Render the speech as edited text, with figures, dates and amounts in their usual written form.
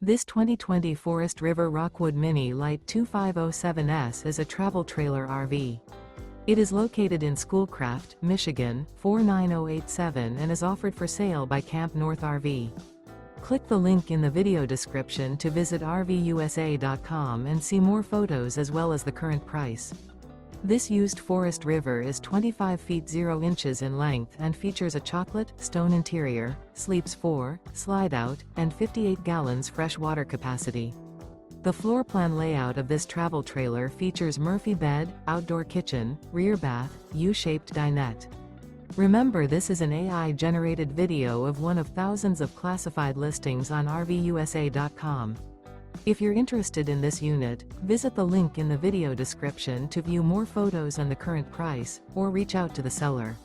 This 2020 Forest River Rockwood Mini Lite 2507S is a travel trailer RV. It is located in Schoolcraft, Michigan, 49087 and is offered for sale by CampNorth RV. Click the link in the video description to visit RVUSA.com and see more photos as well as the current price. This used Forest River is 25 feet 0 inches in length and features a chocolate, stone interior, sleeps 4, slide-out, and 58 gallons fresh water capacity. The floor plan layout of this travel trailer features Murphy bed, outdoor kitchen, rear bath, U-shaped dinette. Remember, this is an AI-generated video of one of thousands of classified listings on RVUSA.com. If you're interested in this unit, visit the link in the video description to view more photos and the current price, or reach out to the seller.